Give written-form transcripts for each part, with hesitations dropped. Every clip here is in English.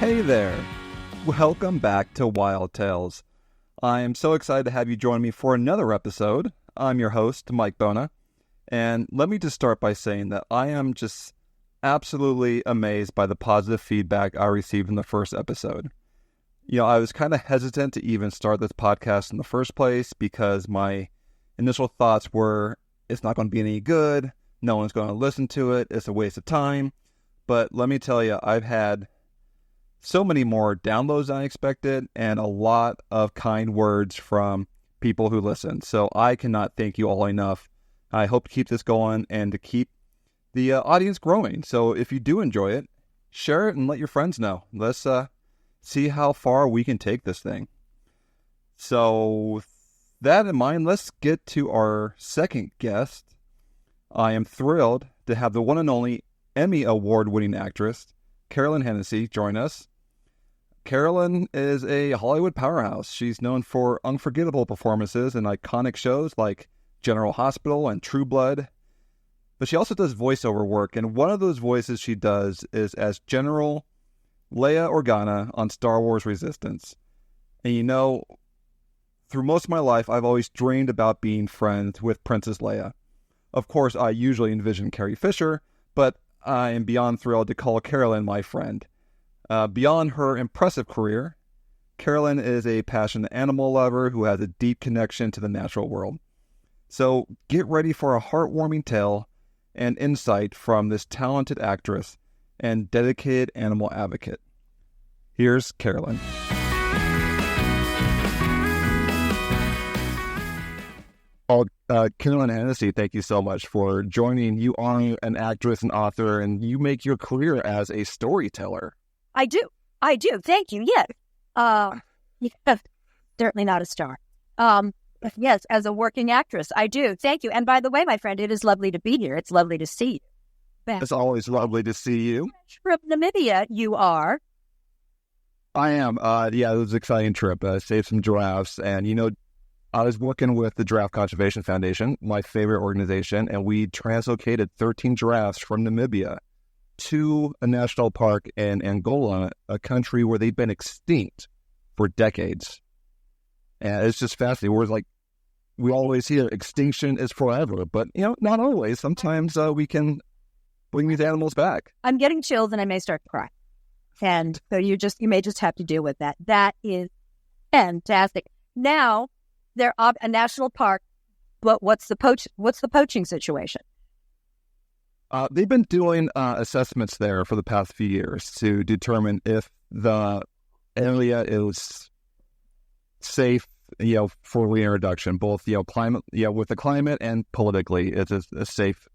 Hey there! Welcome back to Wild Tales. I am so excited to have you join me for another episode. I'm your host, Mike Bona, and let me just start by saying that I am just absolutely amazed by the positive feedback I received in the first episode. I was kind of hesitant to even start this podcast in the first place because my initial thoughts were, it's not going to be any good, no one's going to listen to it, it's a waste of time. But let me tell you, I've had so many more downloads than I expected, and a lot of kind words from people who listen. So I cannot thank you all enough. I hope to keep this going and to keep the audience growing. So if you do enjoy it, share it and let your friends know. Let's see how far we can take this thing. So with that in mind, let's get to our second guest. I am thrilled to have the one and only Emmy Award-winning actress, Carolyn Hennesy, join us. Carolyn is a Hollywood powerhouse. She's known for unforgettable performances in iconic shows like General Hospital and True Blood. But she also does voiceover work, and one of those voices she does is as General Leia Organa on Star Wars Resistance. And through most of my life, I've always dreamed about being friends with Princess Leia. Of course, I usually envision Carrie Fisher, but I am beyond thrilled to call Carolyn my friend. Beyond her impressive career, Carolyn is a passionate animal lover who has a deep connection to the natural world. So get ready for a heartwarming tale and insight from this talented actress and dedicated animal advocate. Here's Carolyn. Carolyn Hennesy, thank you so much for joining. You are an actress and author, and you make your career as a storyteller. I do. Thank you. Yes. Yes. Certainly not a star. Yes, as a working actress, I do. Thank you. And by the way, my friend, it is lovely to be here. It's lovely to see you. It's always lovely to see you. From Namibia, you are. I am. It was an exciting trip. Saved some giraffes, and I was working with the Giraffe Conservation Foundation, my favorite organization, and we translocated 13 giraffes from Namibia to a national park in Angola, a country where they've been extinct for decades. And it's just fascinating. We always hear extinction is forever, but, not always. Sometimes we can bring these animals back. I'm getting chills and I may start to cry. And so you may just have to deal with that. That is fantastic. Now, they're a national park, but what's the poaching situation? They've been doing assessments there for the past few years to determine if the area is safe, for reintroduction, both, climate, with the climate and politically, it's a safe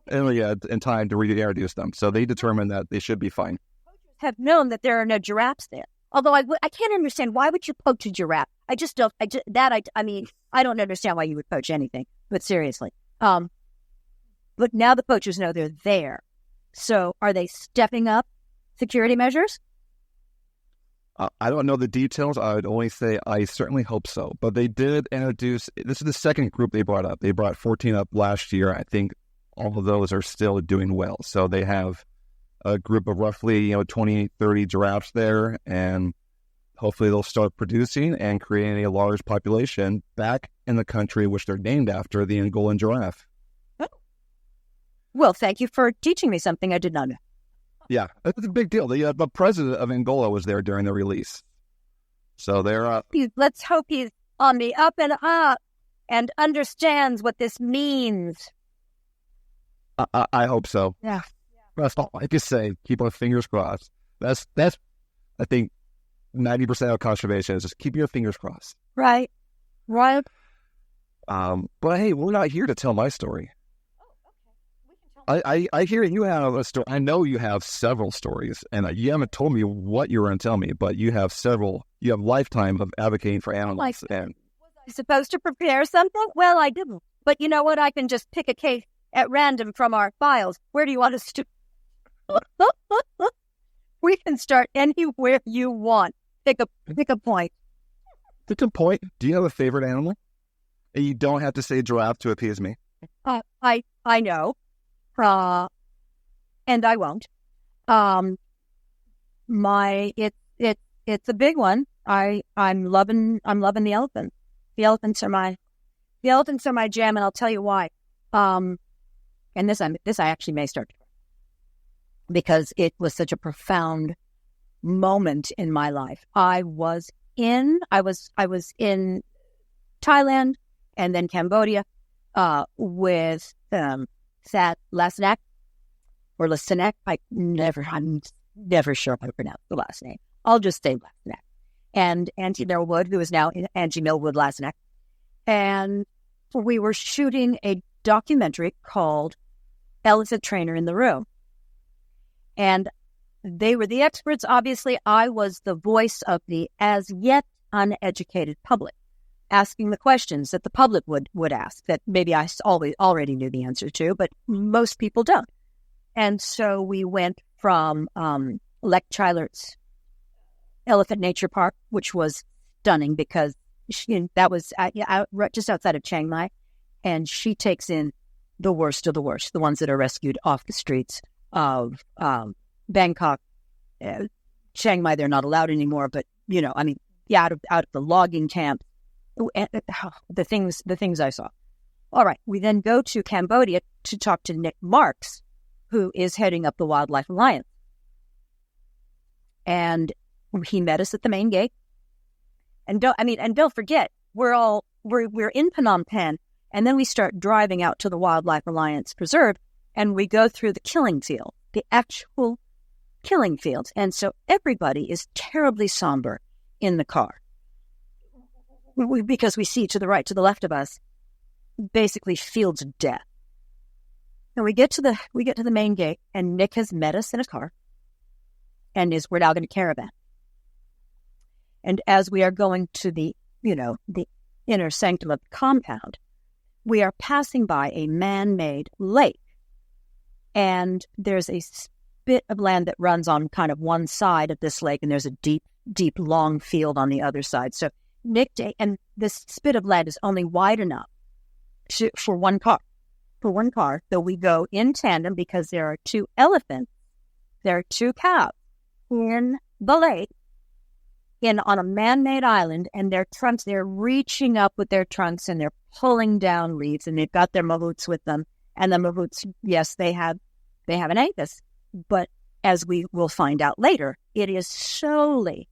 area in time to reintroduce them. So they determined that they should be fine. Poachers have known that there are no giraffes there. Although I can't understand, why would you poach a giraffe? I just don't, I don't understand why you would poach anything, but seriously. But now the poachers know they're there. So are they stepping up security measures? I don't know the details. I would only say I certainly hope so. But they did introduce, this is the second group they brought up. They brought 14 up last year. I think all of those are still doing well. So they have a group of roughly 20, 30 giraffes there, and hopefully they'll start producing and creating a large population back in the country which they're named after, the Angolan giraffe. Oh. Well, thank you for teaching me something I did not know. Yeah, it's a big deal. The president of Angola was there during the release. So they're... Let's hope he's on the up and up and understands what this means. I hope so. Yeah. That's all I can say. Keep our fingers crossed. That's I think 90% of conservation is just keep your fingers crossed. Right. But hey, we're not here to tell my story. I hear you have a story. I know you have several stories, and you haven't told me what you were going to tell me, but you have several. You have a lifetime of advocating for animals. Was I supposed to prepare something? Well, I didn't. But you know what? I can just pick a case at random from our files. Where do you want us to? We can start anywhere you want. Pick a point. Pick a point. Do you have a favorite animal? And you don't have to say giraffe to appease me. I know. And I won't. It's a big one. I'm loving the elephants. The elephants are my jam, and I'll tell you why. And this I actually may start to cry, because it was such a profound moment in my life. I was in Thailand and then Cambodia with Sat Lasnak or Lasanek. I'm never sure how to pronounce the last name. I'll just say Lasnak. And Angie Millwood, who is now Angie Millwood Lasnak. And we were shooting a documentary called Elephant Trainer in the Room. And they were the experts. Obviously, I was the voice of the as yet uneducated public, asking the questions that the public would ask that maybe I already knew the answer to, but most people don't. And so we went from Lek Chailert's Elephant Nature Park, which was stunning because that was just outside of Chiang Mai, and she takes in the worst of the worst, the ones that are rescued off the streets of Bangkok. Chiang Mai, they're not allowed anymore, but out of the logging camp, the things I saw. All right, we then go to Cambodia to talk to Nick Marks, who is heading up the Wildlife Alliance, and he met us at the main gate. And don't forget, we're in Phnom Penh, and then we start driving out to the Wildlife Alliance Preserve, and we go through the killing field, the actual killing fields. And so everybody is terribly somber in the car. Because we see to the right, to the left of us, basically fields of death. And we get to the main gate, and Nick has met us in a car, and we're now going to caravan. And as we are going to the inner sanctum of the compound, we are passing by a man-made lake, and there's a spit of land that runs on kind of one side of this lake, and there's a deep, deep, long field on the other side. So and this spit of land is only wide enough for one car. So we go in tandem because there are 2 elephants, there are 2 cows in the lake, on a man-made island, and their trunks, they're reaching up with their trunks and they're pulling down leaves, and they've got their mahouts with them. And the mahouts, yes, they have an Angus, but as we will find out later, it is solely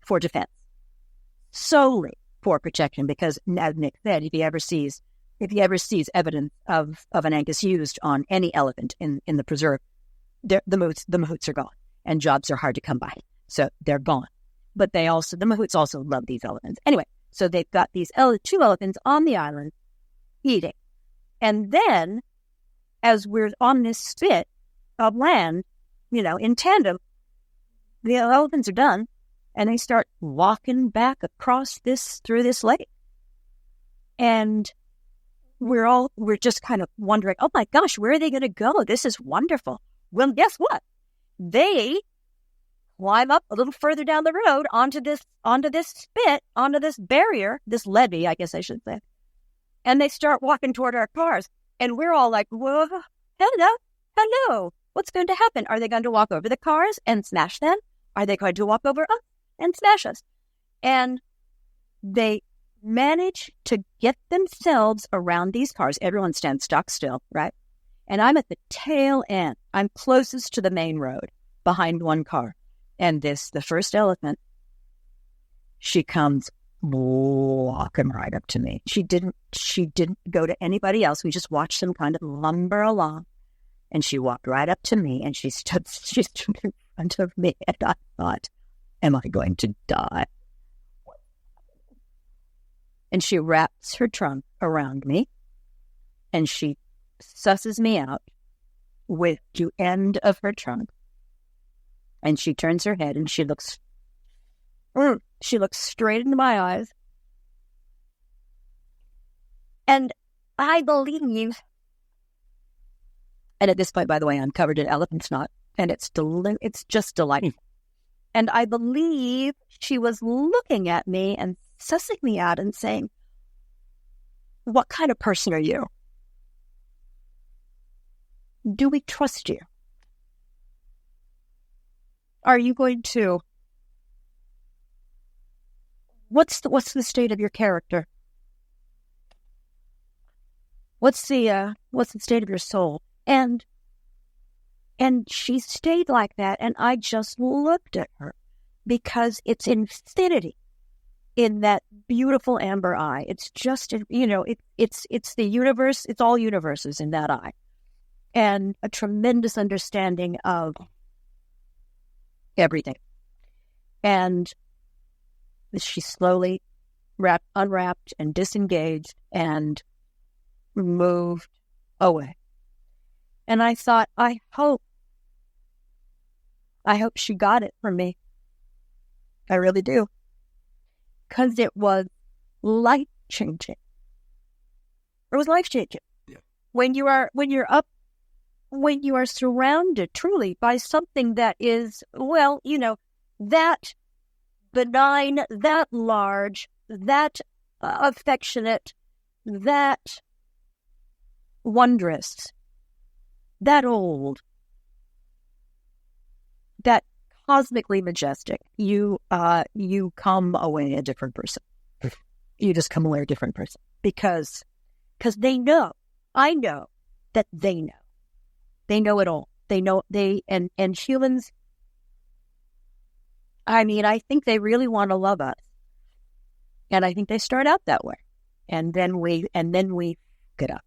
for defense, solely for protection, because as Nick said, if he ever sees evidence of an Angus used on any elephant in the preserve, the mahouts are gone, and jobs are hard to come by, so they're gone. But the mahouts also love these elephants. Anyway, so they've got these 2 elephants on the island eating. And then, as we're on this spit of land, in tandem, the elephants are done, and they start walking back through this lake. And we're just kind of wondering, oh my gosh, where are they going to go? This is wonderful. Well, guess what? They climb up a little further down the road onto this spit, onto this barrier, this levee, I guess I should say. And they start walking toward our cars. And we're all like, whoa, hello. What's going to happen? Are they going to walk over the cars and smash them? Are they going to walk over us and smash us? And they manage to get themselves around these cars. Everyone stands stock still, right? And I'm at the tail end. I'm closest to the main road, behind one car. And the first elephant, she comes walking right up to me. She didn't go to anybody else. We just watched them kind of lumber along. And she walked right up to me, and she stood in front of me. And I thought, am I going to die? And she wraps her trunk around me, and she susses me out with the end of her trunk. And she turns her head, and she looks straight into my eyes. And I believe, and at this point, by the way, I'm covered in elephant snot, and it's just delightful. And I believe she was looking at me and sussing me out and saying, what kind of person are you? Do we trust you? are you going to, what's the state of your character? What's the state of your soul? And she stayed like that, and I just looked at her because it's infinity in that beautiful amber eye. It's just, it's the universe. It's all universes in that eye, and a tremendous understanding of everything. And she slowly unwrapped and disengaged and moved away. And I thought, I hope she got it from me. I really do. Because it was life-changing. It was life-changing. Yeah. When you are surrounded truly by something that is, that benign, that large, that affectionate, that wondrous, that old, that cosmically majestic, you come away a different person. You just come away a different person because they know. I know that they know. They know it all. They know and humans. I mean, I think they really want to love us, and I think they start out that way, and then we get up.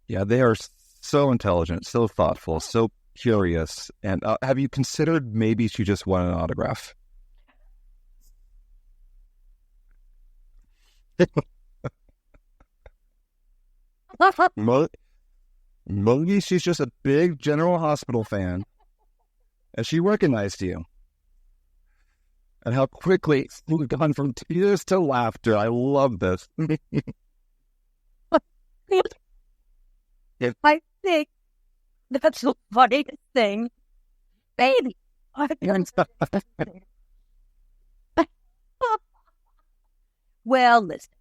Yeah, they are so intelligent, so thoughtful, so curious. And have you considered maybe she just wanted an autograph? Maybe she's just a big General Hospital fan, and she recognized you. And how quickly we've gone from tears to laughter. I love this. I think that's the funniest thing. Baby. Well, listen.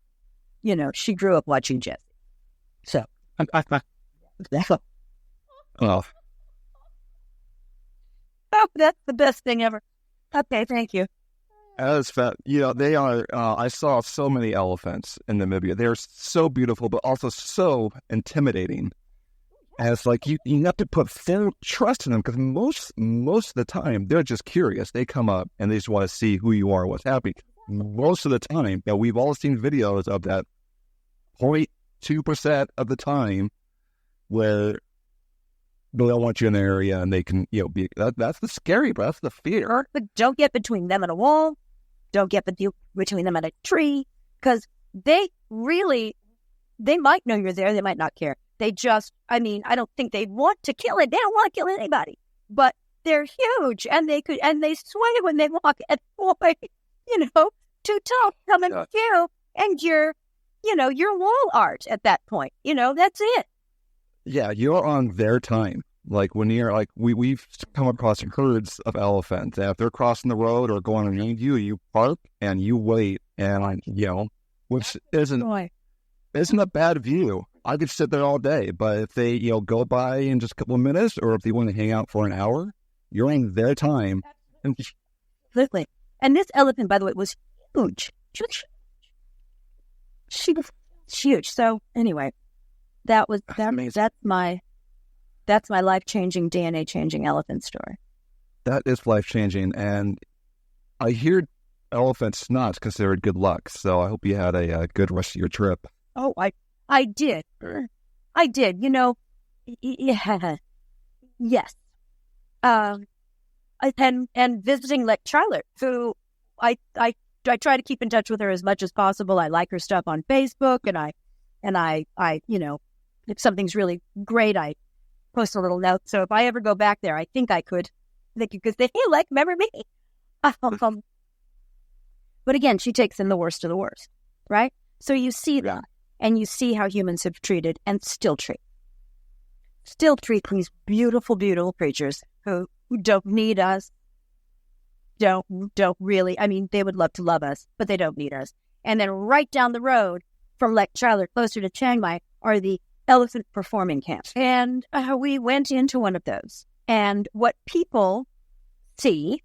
She grew up watching Jesse. So. Oh. Oh, that's the best thing ever. Okay, thank you. As fat, they are. I saw so many elephants in Namibia. They're so beautiful, but also so intimidating. And it's like you have to put full trust in them because most of the time they're just curious. They come up and they just want to see who you are, what's happening. Most of the time, we've all seen videos of that 0.2% of the time where they'll want you in the area and they can be that's the scary, but that's the fear. But don't get between them and a wall. Don't get between them and a tree, because they might know you're there. They might not care. They just, I don't think they want to kill it. They don't want to kill anybody, but they're huge and they sway when they walk. And boy, too tough coming to you and your wall art at that point. That's it. Yeah, you're on their time. Like when you're like, we've come across herds of elephants. And if they're crossing the road or going around you, you park and you wait. And, which isn't a bad view. I could sit there all day. But if they, go by in just a couple of minutes, or if they want to hang out for an hour, you're on their time. Absolutely. And this elephant, by the way, was huge. She was huge. So anyway, that's my life-changing, DNA-changing elephant story. That is life-changing, and I hear elephant snot's considered good luck, so I hope you had a good rest of your trip. Oh, I did. Yeah. Yes. And visiting Lake Charlotte, who I try to keep in touch with her as much as possible. I like her stuff on Facebook, and I if something's really great, I post a little note. So if I ever go back there, I think I could. They could say, "Hey, remember me?" But again, she takes in the worst of the worst, right? So you see that, and you see how humans have treated and still treat these beautiful, beautiful creatures who don't need us, don't really. They would love to love us, but they don't need us. And then right down the road from Lake Charlotte, closer to Chiang Mai, are the elephant performing camps. And we went into one of those. And what people see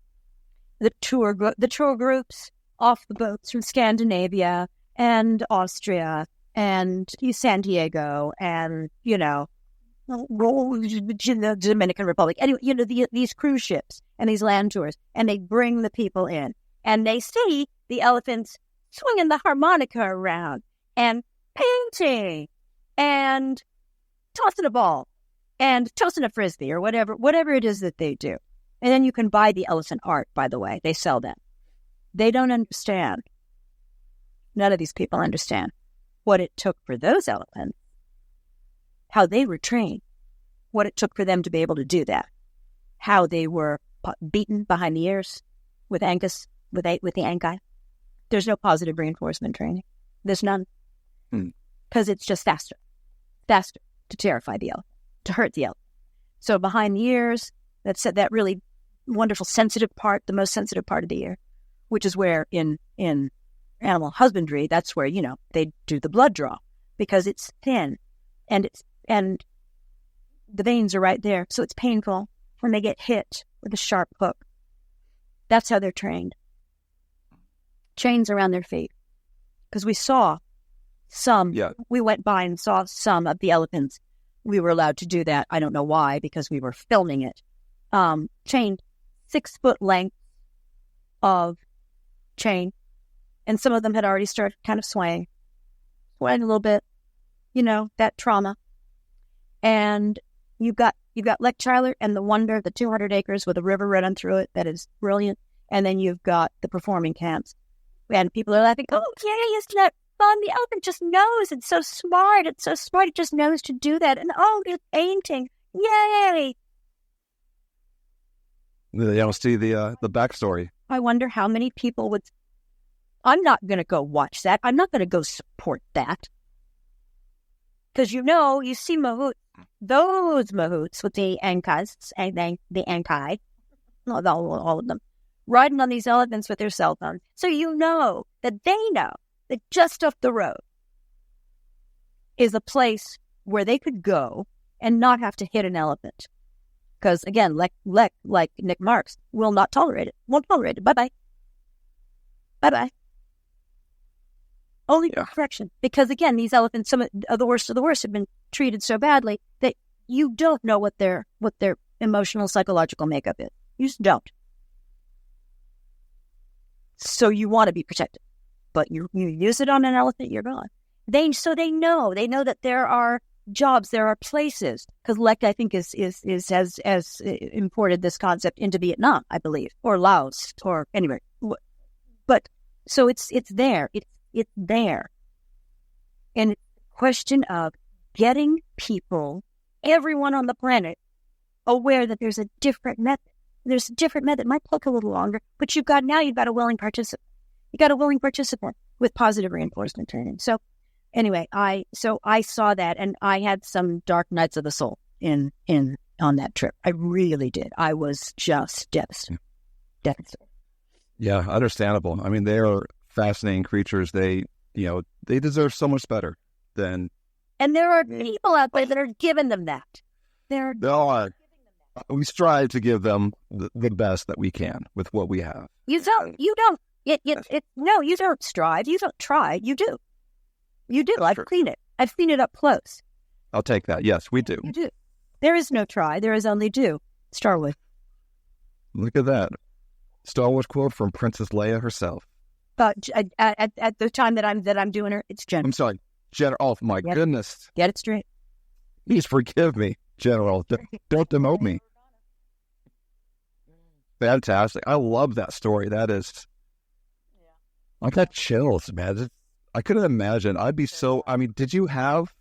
the tour groups off the boats from Scandinavia and Austria and San Diego and, the Dominican Republic. Anyway, these cruise ships and these land tours, and they bring the people in, and they see the elephants swinging the harmonica around and painting and tossing a ball and tossing a frisbee or whatever it is that they do. And then you can buy the elephant art, by the way. They sell that. They don't understand. None of these people understand what it took for those elephants, how they were trained, what it took for them to be able to do that, how they were beaten behind the ears with the ankai. There's no positive reinforcement training. There's none. Because it's just faster to terrify the elephant, to hurt the elephant. So behind the ears, that's that really wonderful sensitive part, the most sensitive part of the ear, which is where in animal husbandry, that's where, they do the blood draw because it's thin and the veins are right there. So it's painful when they get hit with a sharp hook. That's how they're trained. Chains around their feet. Because we saw some, we went by and saw some of the elephants. We were allowed to do that. I don't know why, because we were filming it. Chained 6 foot length of chain. And some of them had already started kind of swaying a little bit, that trauma. And you've got Lake Tyler and the wonder, the 200 acres with a river running through it. That is brilliant. And then you've got the performing camps. And people are laughing, oh, yay, isn't that fun? The elephant just knows. It's so smart. It's so smart. It just knows to do that. And, oh, it's painting. Yay. They don't see the backstory. I wonder how many people would... I'm not going to go watch that. I'm not going to go support that. Because you see those mahouts with the ankas, the ankai, all of them, riding on these elephants with their cell phones. So that they know that just up the road is a place where they could go and not have to hit an elephant. Because, again, like Nick Marks, will not tolerate it. Won't tolerate it. Bye-bye. Bye-bye. Only correction. Because, again, these elephants, some of the worst, have been treated so badly that you don't know what their emotional, psychological makeup is. You just don't. So you want to be protected. But you use it on an elephant, you're gone. They know that there are jobs, there are places. Because Lek, I think, has imported this concept into Vietnam, I believe, or Laos, or anyway. But so it's there. It's there. And it's a question of getting people, everyone on the planet, aware that there's a different method. There's a different method. It might take a little longer, but you've got a willing participant. You got a willing participant with positive reinforcement training. So anyway, I saw that, and I had some dark nights of the soul on that trip. I really did. I was just devastated. Yeah, understandable. I mean, they are fascinating creatures. They deserve so much better than. And there are people out there that are giving them that. There are. We strive to give them the best that we can with what we have. You don't. No, you don't strive. You don't try. You do. You do. I've seen it. I've seen it up close. I'll take that. Yes, we do. You do. There is no try. There is only do. Star Wars. Look at that. Star Wars quote from Princess Leia herself. But at the time that I'm doing her, it's General. I'm sorry, General. Oh my goodness. Get it straight. Please forgive me, General. Don't demote me. Fantastic. I love that story. That is. I got chills, man. I couldn't imagine. I'd be so. I mean, did you have?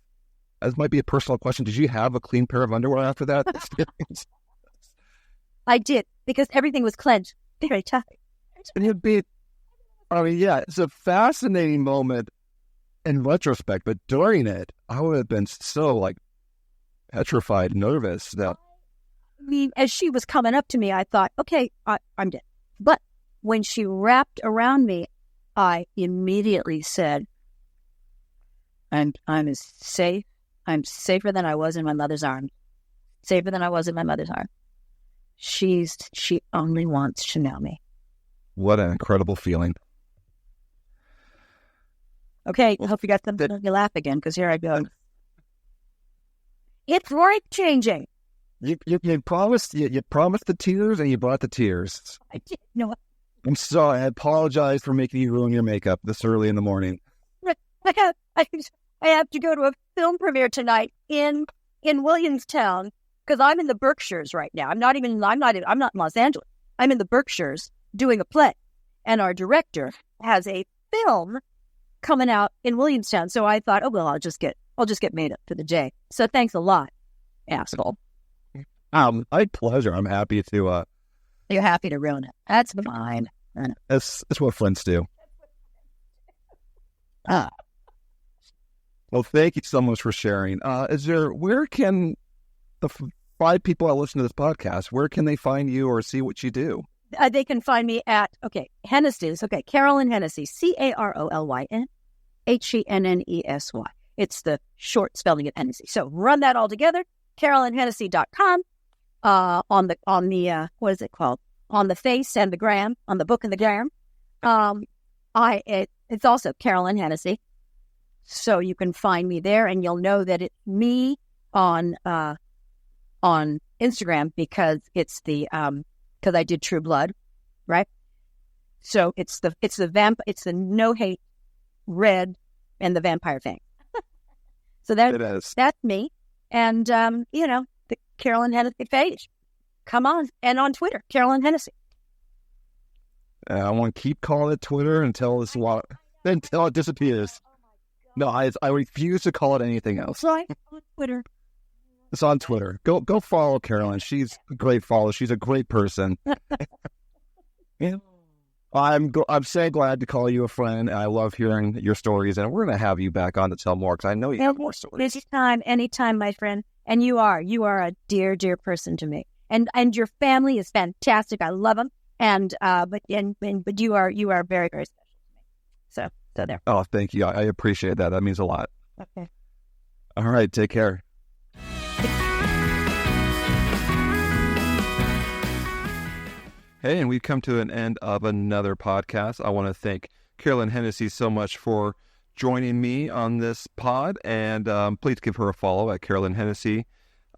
This might be a personal question. Did you have a clean pair of underwear after that experience? I did, because everything was cleansed. Very tough. And it'd be. I mean, yeah, it's a fascinating moment in retrospect, but during it, I would have been so petrified, nervous that. I mean, as she was coming up to me, I thought, okay, I'm dead. But when she wrapped around me, I immediately said, I'm as safe. I'm safer than I was in my mother's arms. Safer than I was in my mother's arms. she only wants to know me. What an incredible feeling. Okay, I hope you got something to make you laugh again, because here I go. It's life-changing. You promised the tears, and you brought the tears. I did. You know what? I'm sorry. I apologize for making you ruin your makeup this early in the morning. I have to go to a film premiere tonight in Williamstown, because I'm in the Berkshires right now. I'm not in Los Angeles. I'm in the Berkshires doing a play, and our director has a film coming out in Williamstown. So I thought, oh well, I'll just get made up for the day. So thanks a lot, asshole. My pleasure. I'm happy to. You're happy to ruin it. That's fine. That's what friends do. Well, thank you so much for sharing. Where can the 5 people that listen to this podcast, where can they find you or see what you do? They can find me at, Hennesy. Carolyn Hennesy, Carolyn Hennessy. It's the short spelling of Hennesy. So run that all together, CarolynHennessy.com, on the what is it called? On the face and the gram, on the book and the gram. It's also Carolyn Hennesy. So you can find me there, and you'll know that it's me on Instagram, because it's the because I did True Blood, right? So it's the no hate red and the vampire thing. So that's me, and the Carolyn Hennessy page. Come on, and on Twitter, Carolyn Hennessy. I want to keep calling it Twitter until it disappears. No, I refuse to call it anything else. Right, on Twitter. It's on Twitter. Go follow Carolyn. She's a great follow. She's a great person. Yeah. I'm so glad to call you a friend, and I love hearing your stories, and we're going to have you back on to tell more, because I know you have more stories. Anytime, my friend. And you are a dear, dear person to me. And your family is fantastic. I love them. But you are very, very special to me. So there. Oh, thank you. I appreciate that. That means a lot. Okay. All right. Take care. Hey, and we've come to an end of another podcast. I want to thank Carolyn Hennesy so much for joining me on this pod, and please give her a follow at Carolyn Hennesy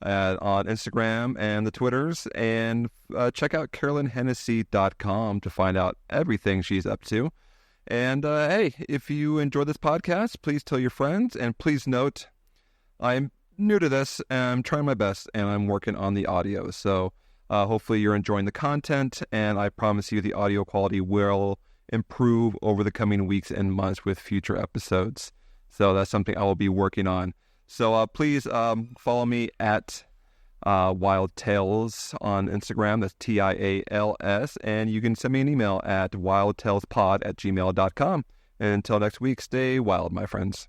on Instagram and the Twitters, and check out CarolynHennessy.com to find out everything she's up to. And hey, if you enjoyed this podcast, please tell your friends, and please note, I'm new to this, and I'm trying my best, and I'm working on the audio, so hopefully you're enjoying the content, and I promise you the audio quality will improve over the coming weeks and months with future episodes. So that's something I will be working on. So please follow me at Wild Tales on Instagram. That's TIALS. And you can send me an email at wildtalespod@gmail.com. And until next week, stay wild, my friends.